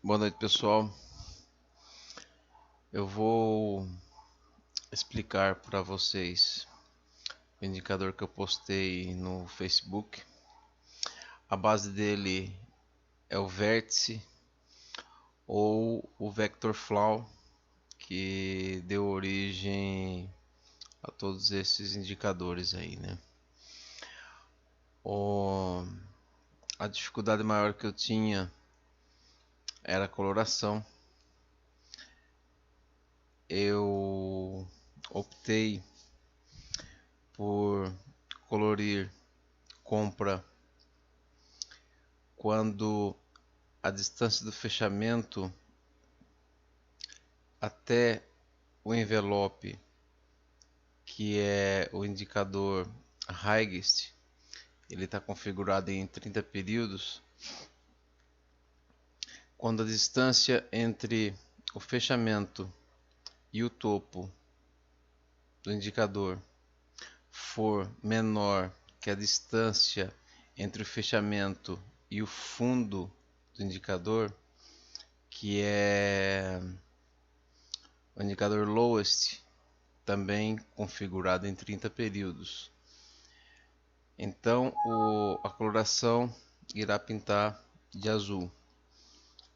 Boa noite, pessoal. Eu vou explicar para vocês o indicador que eu postei no Facebook. A base dele é o vértice ou o vector flow, que deu origem a todos esses indicadores aí, né? A dificuldade maior que eu tinha era a coloração. Eu optei por colorir compra quando a distância do fechamento até o envelope, que é o indicador highest, ele está configurado em 30 períodos. Quando a distância entre o fechamento e o topo do indicador for menor que a distância entre o fechamento e o fundo do indicador, que é o indicador lowest, também configurado em 30 períodos. Então a coloração irá pintar de azul.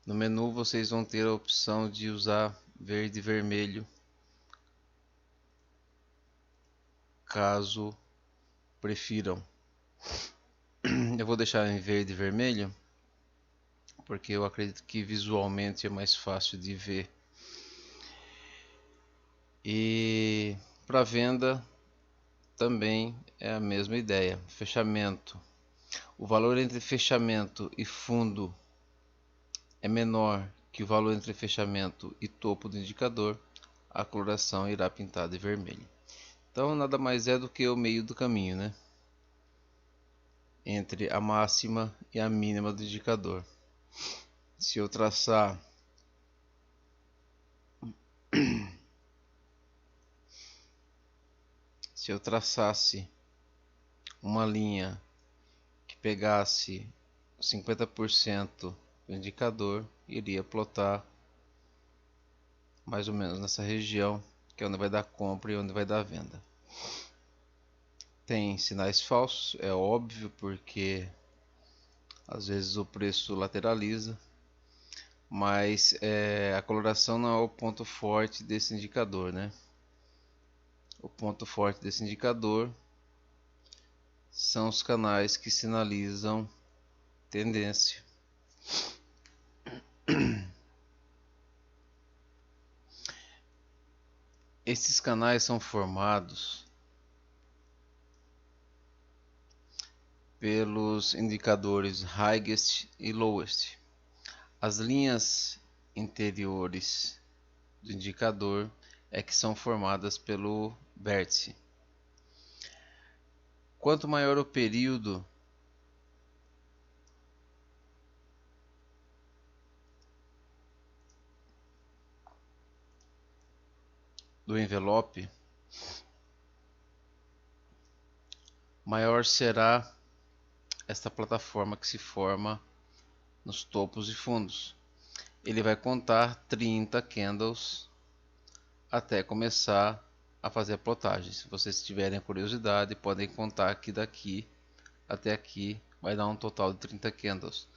No menu vocês vão ter a opção de usar verde e vermelho, caso prefiram. Eu vou deixar em verde e vermelho porque eu acredito que visualmente é mais fácil de ver. E para venda também é a mesma ideia. Fechamento. O valor entre fechamento e fundo é menor que o valor entre fechamento e topo do indicador, a coloração irá pintar de vermelho. Então nada mais é do que o meio do caminho, né? Entre a máxima e a mínima do indicador. Se eu traçar se eu traçasse uma linha que pegasse 50% do indicador, iria plotar mais ou menos nessa região, que é onde vai dar compra e onde vai dar venda. Tem sinais falsos, é óbvio, porque às vezes o preço lateraliza, mas a coloração não é o ponto forte desse indicador, né? O ponto forte desse indicador são os canais que sinalizam tendência. Esses canais são formados pelos indicadores highest e lowest. As linhas interiores do indicador é que são formadas pelo vértice. Quanto maior o período do envelope, maior será esta plataforma que se forma nos topos e fundos. Ele vai contar 30 candles até começar a fazer a plotagem. Se vocês tiverem curiosidade, podem contar que daqui até aqui vai dar um total de 30 candles.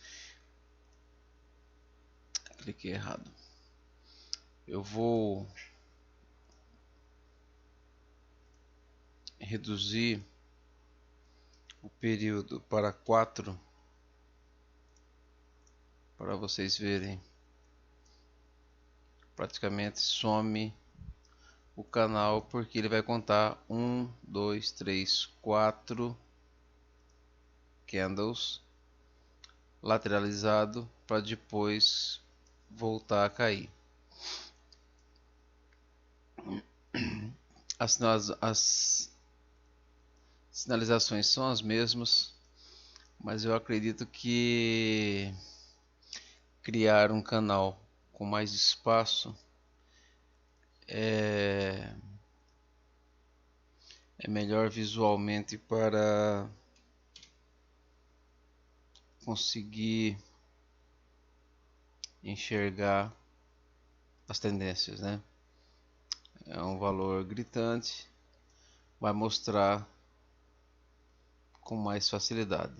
Cliquei errado. Eu vou reduzir o período para 4 para vocês verem. Praticamente some o canal, porque ele vai contar 1, 2, 3, 4 candles lateralizado para depois voltar a cair. As sinalizações são as mesmas, mas eu acredito que criar um canal com mais espaço é melhor visualmente para conseguir enxergar as tendências, né? É um valor gritante, vai mostrar com mais facilidade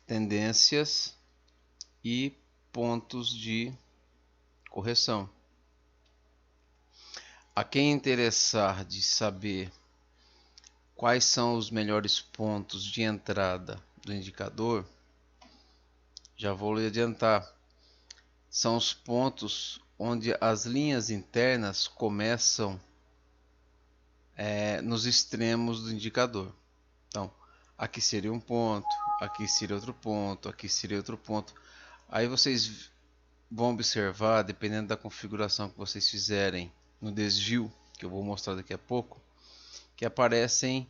tendências e pontos de correção. A quem interessar de saber quais são os melhores pontos de entrada do indicador, já vou lhe adiantar. São os pontos onde as linhas internas começam nos extremos do indicador. Então, aqui seria um ponto, aqui seria outro ponto, aqui seria outro ponto. Aí vocês vão observar, dependendo da configuração que vocês fizerem no desvio, que eu vou mostrar daqui a pouco, que aparecem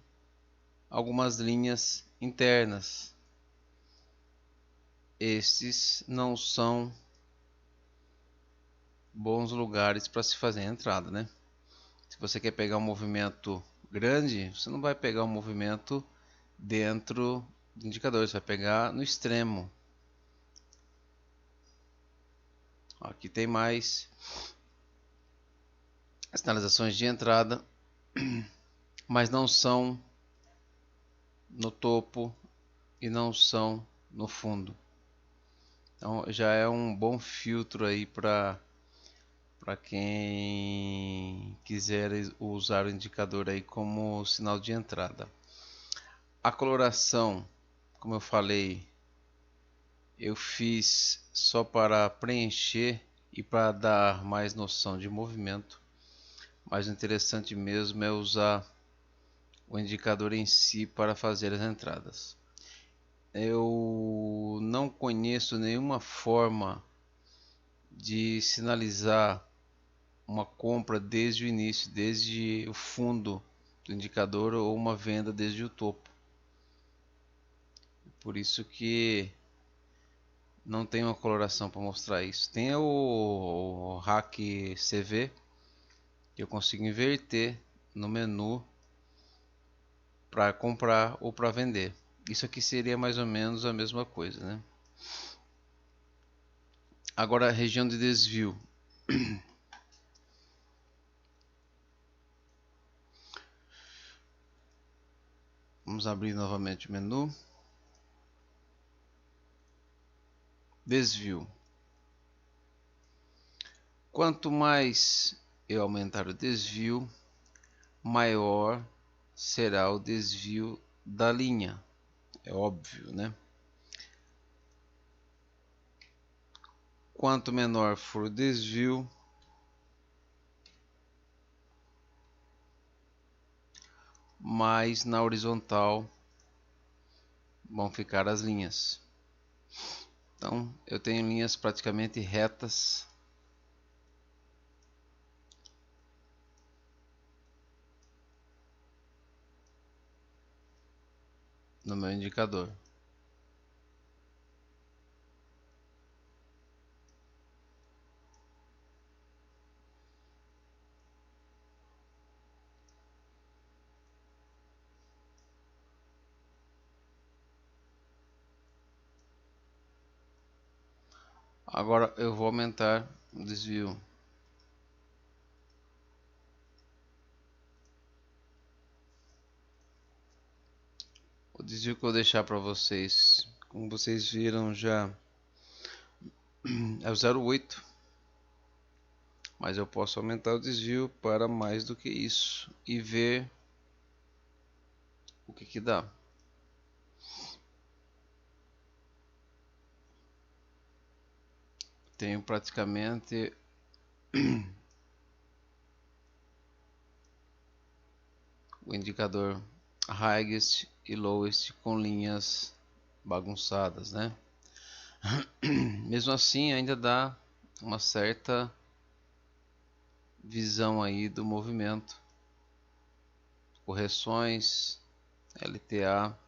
algumas linhas internas. Estes não são bons lugares para se fazer a entrada, né? Se você quer pegar um movimento grande, você não vai pegar um movimento dentro do indicador, você vai pegar no extremo. Aqui tem mais sinalizações de entrada, mas não são no topo e não são no fundo. Então já é um bom filtro aí para quem quiser usar o indicador aí como sinal de entrada. A coloração, como eu falei, eu fiz só para preencher e para dar mais noção de movimento, mas o interessante mesmo é usar o indicador em si para fazer as entradas. Eu não conheço nenhuma forma de sinalizar uma compra desde o início, desde o fundo do indicador, ou uma venda desde o topo. Por isso que não tem uma coloração para mostrar isso. Tem o Hack CV, que eu consigo inverter no menu para comprar ou para vender. Isso aqui seria mais ou menos a mesma coisa, né? Agora a região de desvio. Vamos abrir novamente o menu. Desvio. Quanto mais eu aumentar o desvio, maior será o desvio da linha. É óbvio, né? Quanto menor for o desvio, mais na horizontal vão ficar as linhas. Então, eu tenho linhas praticamente retas no meu indicador. Agora eu vou aumentar o desvio. O desvio que eu vou deixar para vocês, como vocês viram já, é o 0,8. Mas eu posso aumentar o desvio para mais do que isso e ver o que dá. Tenho praticamente o indicador highest e lowest com linhas bagunçadas, né? Mesmo assim, ainda dá uma certa visão aí do movimento. Correções, LTA,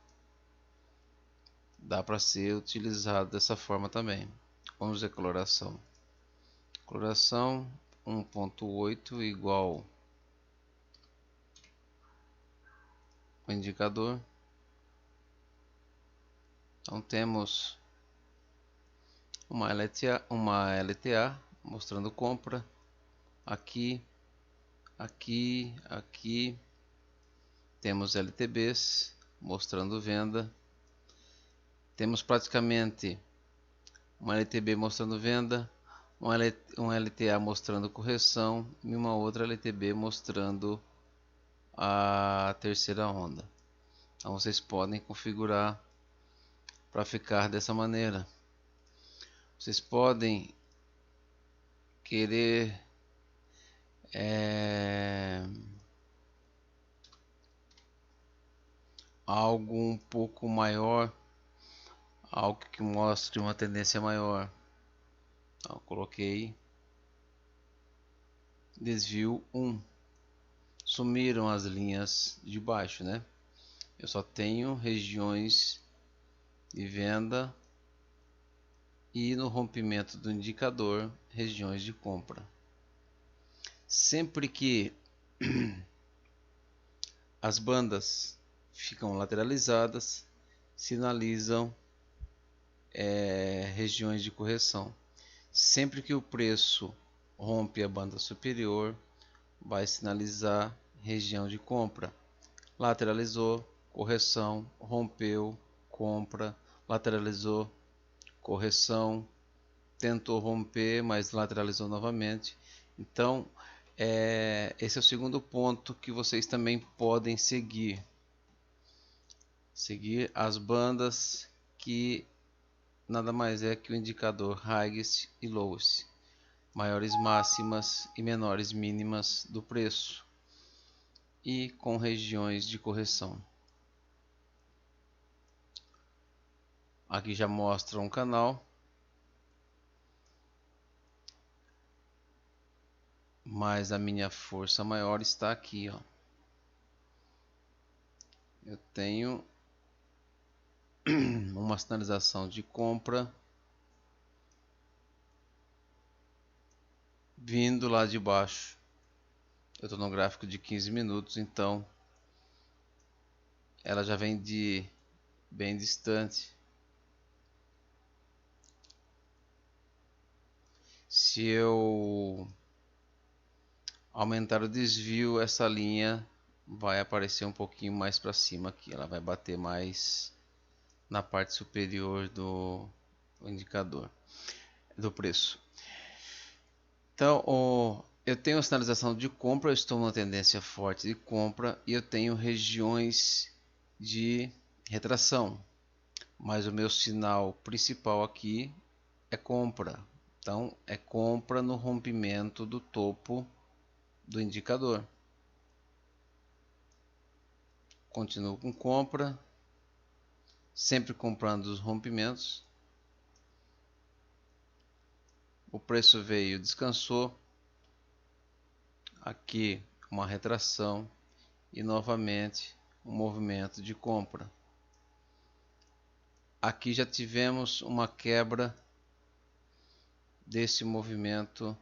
dá para ser utilizado dessa forma também. Vamos ver coloração. Coloração 1.8 igual o indicador. Então temos uma LTA mostrando compra, aqui, aqui temos LTBs mostrando venda, temos praticamente uma LTB mostrando venda, um LTA mostrando correção e uma outra LTB mostrando a terceira onda. Então vocês podem configurar para ficar dessa maneira. Vocês podem querer algo um pouco maior, algo que mostre uma tendência maior. Então, coloquei desvio 1. Sumiram as linhas de baixo, né? Eu só tenho regiões de venda e no rompimento do indicador, regiões de compra. Sempre que as bandas ficam lateralizadas, sinalizam regiões de correção. Sempre que o preço rompe a banda superior, vai sinalizar região de compra. Lateralizou, correção, rompeu, compra, lateralizou, correção, tentou romper, mas lateralizou novamente. Então, esse é o segundo ponto que vocês também podem seguir. Seguir as bandas que nada mais é que o indicador highest e lowest, maiores máximas e menores mínimas do preço, e com regiões de correção. Aqui já mostra um canal, mas a minha força maior está aqui, ó. Eu tenho uma sinalização de compra vindo lá de baixo. Eu estou no gráfico de 15 minutos, então ela já vem de bem distante. Se eu aumentar o desvio, essa linha vai aparecer um pouquinho mais para cima aqui. Ela vai bater mais na parte superior do indicador do preço. Então, eu tenho a sinalização de compra, eu estou numa tendência forte de compra e eu tenho regiões de retração, mas o meu sinal principal aqui é compra. Então, é compra no rompimento do topo do indicador. Continuo com compra, sempre comprando os rompimentos. O preço veio, descansou. Aqui uma retração e novamente um movimento de compra. Aqui já tivemos uma quebra desse movimento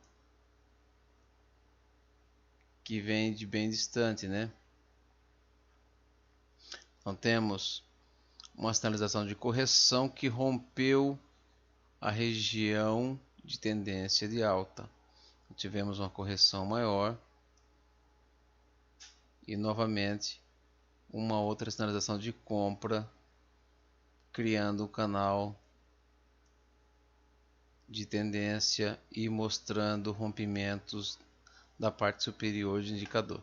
que vem de bem distante, né? Então temos uma sinalização de correção que rompeu a região de tendência de alta. Tivemos uma correção maior e novamente uma outra sinalização de compra, criando um canal de tendência e mostrando rompimentos da parte superior do indicador.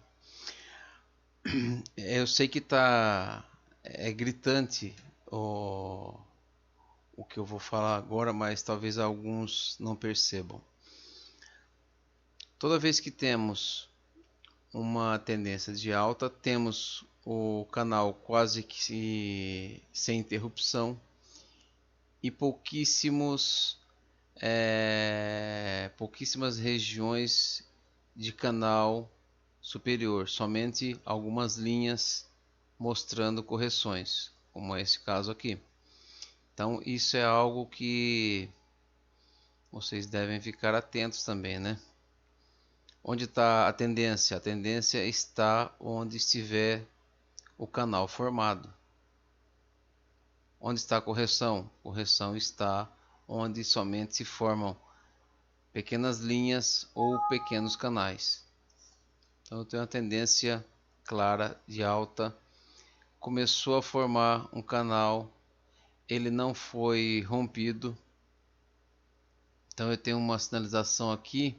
Eu sei que é gritante o que eu vou falar agora, mas talvez alguns não percebam. Toda vez que temos uma tendência de alta, temos o canal quase que sem interrupção e pouquíssimas regiões de canal superior, somente algumas linhas mostrando correções, como é esse caso aqui. Então isso é algo que vocês devem ficar atentos também, né? Onde está a tendência? A tendência está onde estiver o canal formado. Onde está a correção? A correção está onde somente se formam pequenas linhas ou pequenos canais. Então eu tenho uma tendência clara de alta. Começou a formar um canal, ele não foi rompido. Então eu tenho uma sinalização aqui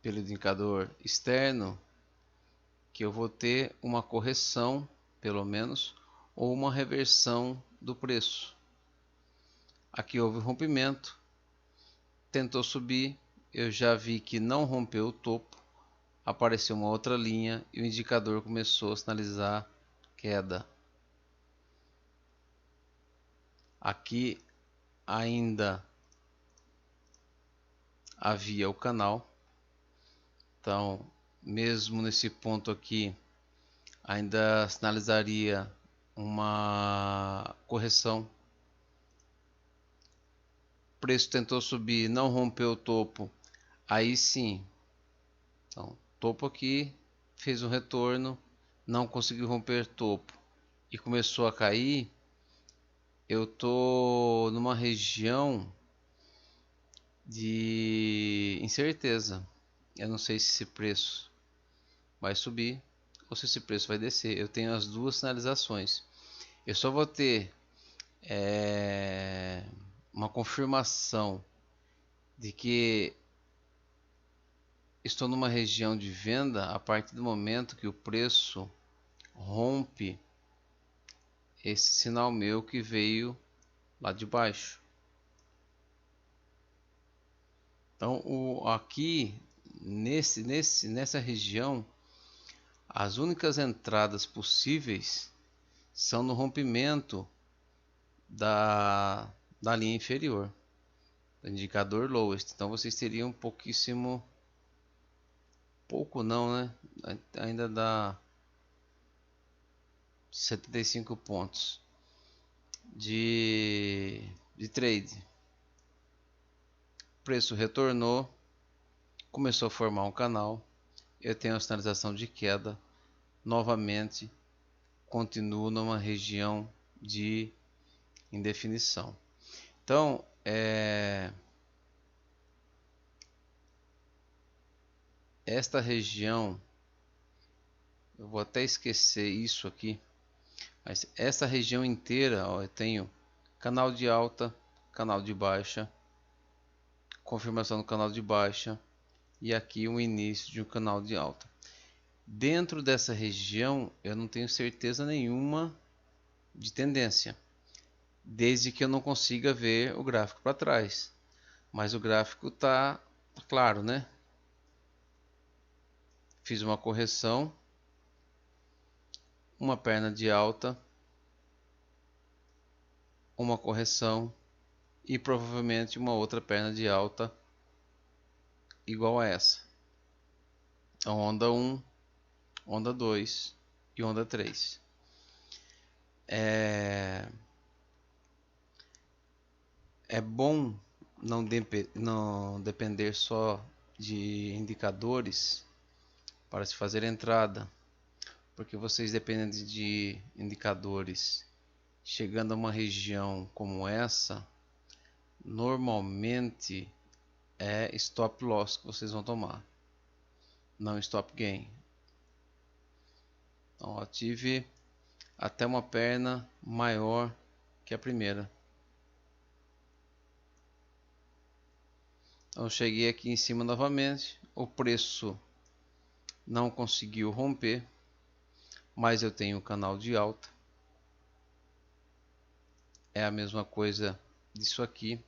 pelo indicador externo que eu vou ter uma correção, pelo menos, ou uma reversão do preço. Aqui houve rompimento, tentou subir, eu já vi que não rompeu o topo, apareceu uma outra linha e o indicador começou a sinalizar queda. Aqui ainda havia o canal, então mesmo nesse ponto aqui ainda sinalizaria uma correção. O preço tentou subir, não rompeu o topo, aí sim, então topo aqui, fez um retorno, não conseguiu romper topo e começou a cair. Eu tô numa região de incerteza. Eu não sei se esse preço vai subir ou se esse preço vai descer. Eu tenho as duas sinalizações. Eu só vou ter uma confirmação de que estou numa região de venda a partir do momento que o preço rompe esse sinal meu que veio lá de baixo. Então aqui nessa região as únicas entradas possíveis são no rompimento da linha inferior, do indicador lowest. Então vocês teriam pouco não, né? Ainda dá 75 pontos de trade. O preço retornou, começou a formar um canal. Eu tenho a sinalização de queda. Novamente, continuo numa região de indefinição. Então, esta região, eu vou até esquecer isso aqui, mas essa região inteira, ó, eu tenho canal de alta, canal de baixa, confirmação do canal de baixa e aqui o início de um canal de alta. Dentro dessa região eu não tenho certeza nenhuma de tendência, desde que eu não consiga ver o gráfico para trás. Mas o gráfico tá claro, né? Fiz uma correção, uma perna de alta, uma correção e provavelmente uma outra perna de alta igual a essa. Então, onda 1, onda 2 e onda 3. É bom não depender só de indicadores para se fazer entrada, porque vocês dependem de indicadores chegando a uma região como essa, normalmente é stop loss que vocês vão tomar, não stop gain. Então eu tive até uma perna maior que a primeira. Então cheguei aqui em cima novamente, o preço não conseguiu romper, mas eu tenho um canal de alta. É a mesma coisa disso aqui.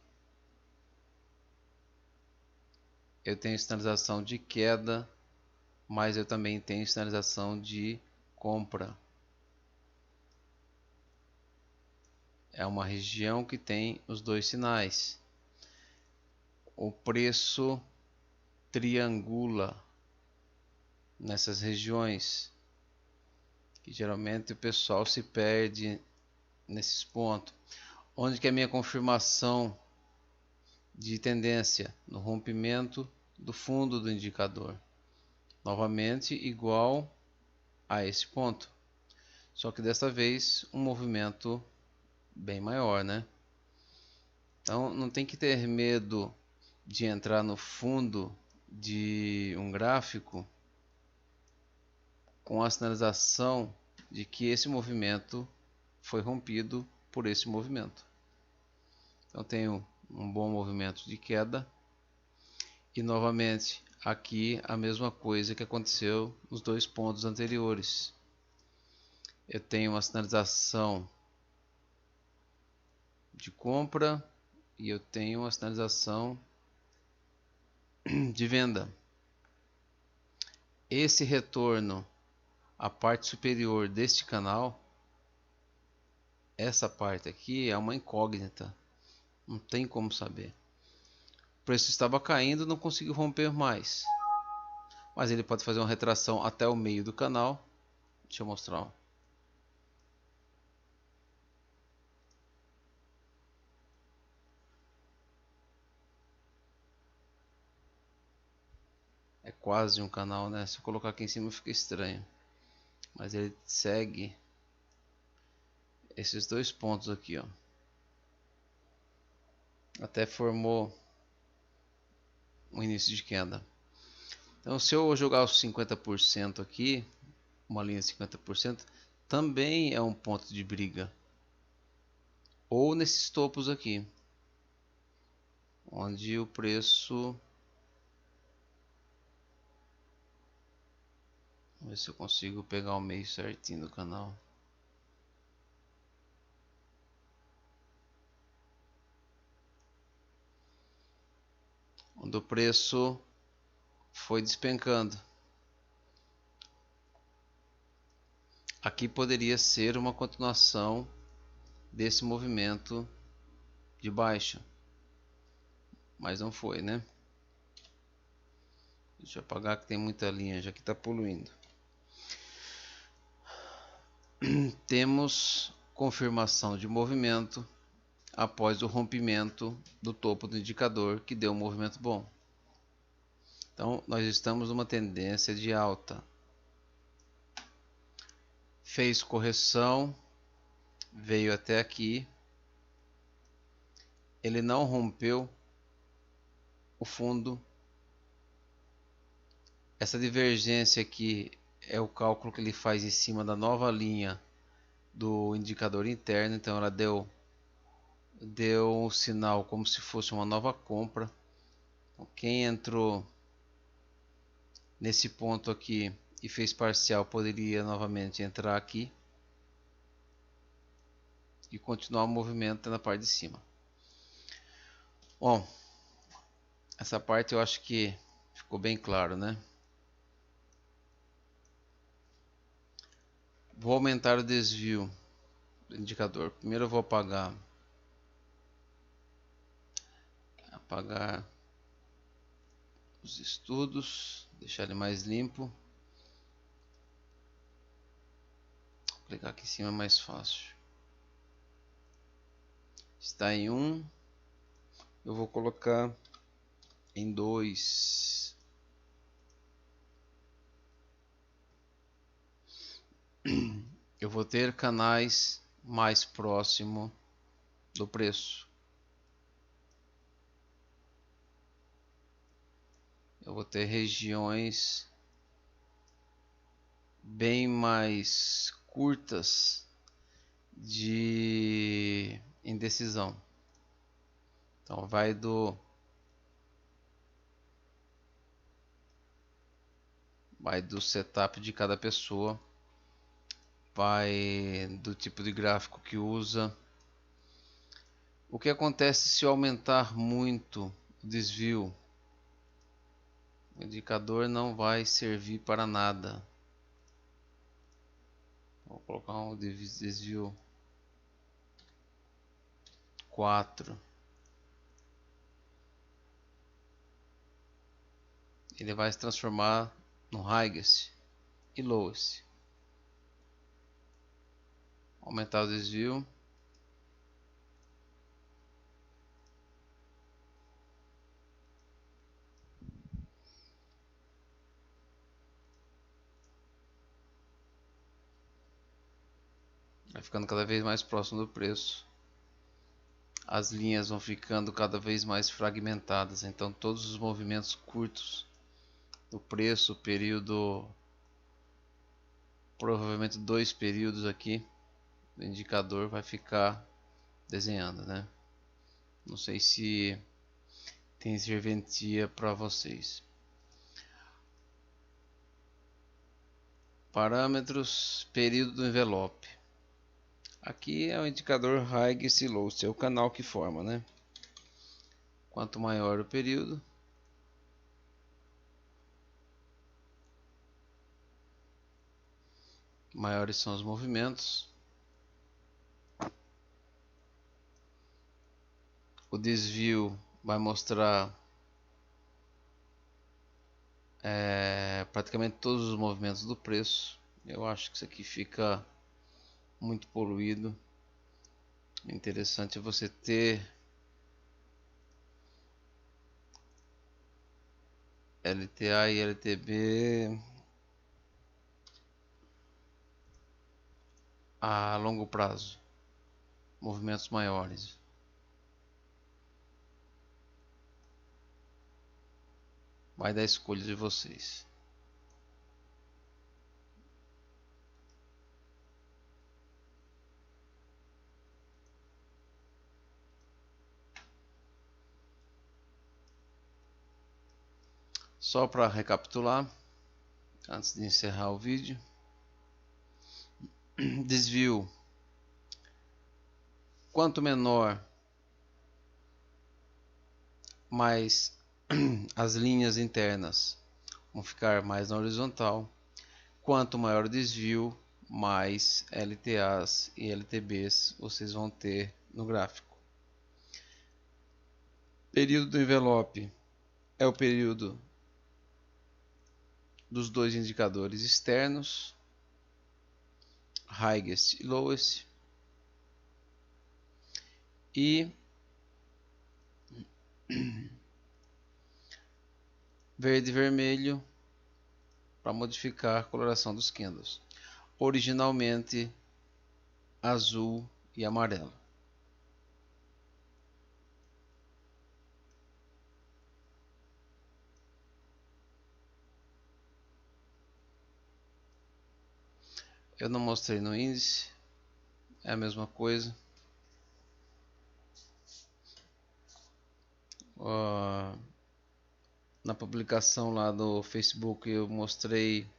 Eu tenho sinalização de queda, mas eu também tenho sinalização de compra. É uma região que tem os dois sinais. O preço triangula nessas regiões, que geralmente o pessoal se perde nesses pontos. Onde que é a minha confirmação de tendência? No rompimento do fundo do indicador. Novamente igual a esse ponto. Só que dessa vez um movimento bem maior, né? Então não tem que ter medo de entrar no fundo de um gráfico com a sinalização de que esse movimento foi rompido por esse movimento. Então tenho um bom movimento de queda e novamente aqui a mesma coisa que aconteceu nos dois pontos anteriores. Eu tenho uma sinalização de compra e eu tenho uma sinalização de venda. Esse retorno à parte superior deste canal, essa parte aqui é uma incógnita, não tem como saber. O preço estava caindo, não conseguiu romper mais, mas ele pode fazer uma retração até o meio do canal. Deixa eu mostrar. É quase um canal, né? Se eu colocar aqui em cima fica estranho, mas ele segue esses dois pontos aqui, ó. Até formou um início de queda. Então se eu jogar os 50% aqui, uma linha de 50%, também é um ponto de briga. Ou nesses topos aqui, onde o preço... Vamos ver se eu consigo pegar o meio certinho do canal. Onde o preço foi despencando. Aqui poderia ser uma continuação desse movimento de baixa, mas não foi, né? Deixa eu apagar que tem muita linha já que está poluindo. Temos confirmação de movimento após o rompimento do topo do indicador, que deu um movimento bom. Então nós estamos numa tendência de alta. Fez correção, veio até aqui, ele não rompeu o fundo. Essa divergência aqui é o cálculo que ele faz em cima da nova linha do indicador interno. Então ela deu um sinal como se fosse uma nova compra. Então, quem entrou nesse ponto aqui e fez parcial poderia novamente entrar aqui e continuar o movimento na parte de cima. Bom, essa parte eu acho que ficou bem claro, né? Vou aumentar o desvio do indicador. Primeiro eu vou apagar os estudos, deixar ele mais limpo. Vou clicar aqui em cima, é mais fácil. Está em 1, eu vou colocar em 2. Eu vou ter canais mais próximo do preço. Eu vou ter regiões bem mais curtas de indecisão. Então vai do setup de cada pessoa, vai do tipo de gráfico que usa. O que acontece se eu aumentar muito o desvio? O indicador não vai servir para nada. Vou colocar um desvio 4. Ele vai se transformar no highest e lowest. Aumentar o desvio. Vai ficando cada vez mais próximo do preço. as linhas vão ficando cada vez mais fragmentadas. Então todos os movimentos curtos do preço, período, provavelmente 2 períodos aqui, o indicador vai ficar desenhando, né? Não sei se tem serventia para vocês. Parâmetros, período do envelope. Aqui é o indicador Highest e Lowest, é o canal que forma, né? Quanto maior o período, maiores são os movimentos. O desvio vai mostrar praticamente todos os movimentos do preço. Eu acho que isso aqui fica muito poluído. Interessante é você ter LTA e LTB a longo prazo, movimentos maiores. Vai dar escolha de vocês. Só para recapitular, antes de encerrar o vídeo, desvio, quanto menor, mais as linhas internas vão ficar mais na horizontal. Quanto maior o desvio, mais LTAs e LTBs vocês vão ter no gráfico. Período do envelope é o período dos dois indicadores externos, Highest e Lowest, e verde e vermelho para modificar a coloração dos candles. Originalmente azul e amarelo. Eu não mostrei no índice, é a mesma coisa. Na publicação lá do Facebook eu mostrei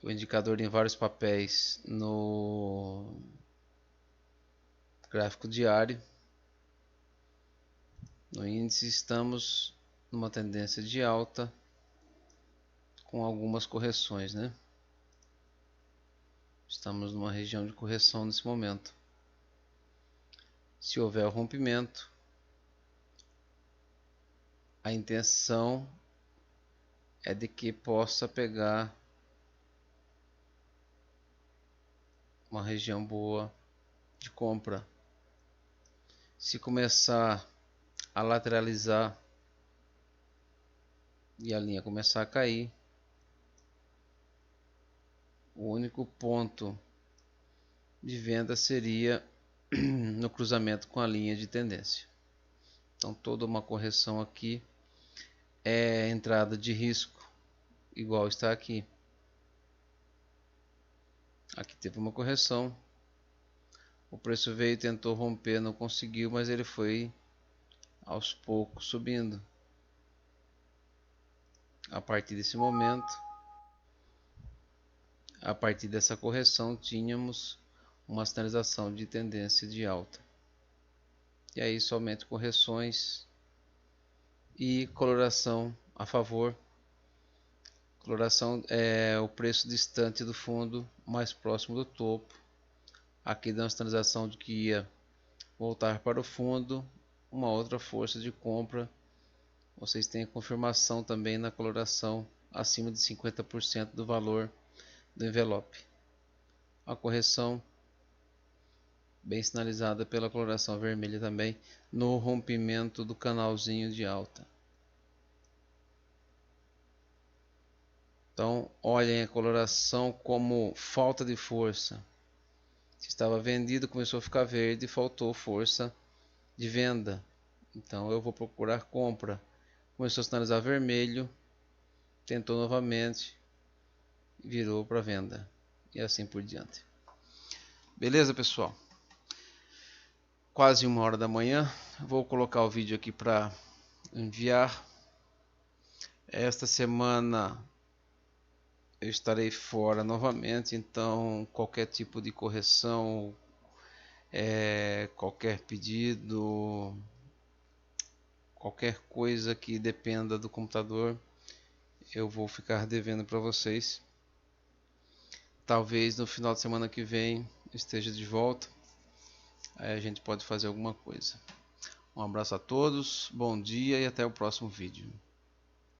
o indicador em vários papéis no gráfico diário. No índice estamos numa tendência de alta com algumas correções, né? Estamos numa região de correção nesse momento. Se houver o rompimento, a intenção é de que possa pegar uma região boa de compra. Se começar a lateralizar e a linha começar a cair, o único ponto de venda seria no cruzamento com a linha de tendência. Então toda uma correção aqui é entrada de risco, igual está aqui. Aqui teve uma correção, o preço veio, tentou romper, não conseguiu, mas ele foi aos poucos subindo. A partir desse momento, a partir dessa correção, tínhamos uma sinalização de tendência de alta. E aí somente correções e coloração a favor. Coloração é o preço distante do fundo, mais próximo do topo. Aqui dá uma sinalização de que ia voltar para o fundo, uma outra força de compra. Vocês têm a confirmação também na coloração acima de 50% do valor do envelope. A correção bem sinalizada pela coloração vermelha também no rompimento do canalzinho de alta. Então olhem a coloração como falta de força. Se estava vendido, começou a ficar verde, faltou força de venda. Então eu vou procurar compra. Começou a sinalizar vermelho, tentou novamente, virou para venda e assim por diante. Beleza, pessoal? Quase 1 hora da manhã. Vou colocar o vídeo aqui para enviar. Esta semana eu estarei fora novamente, então qualquer tipo de correção, qualquer pedido, qualquer coisa que dependa do computador, eu vou ficar devendo para vocês. Talvez no final de semana que vem esteja de volta, aí a gente pode fazer alguma coisa. Um abraço a todos, bom dia e até o próximo vídeo.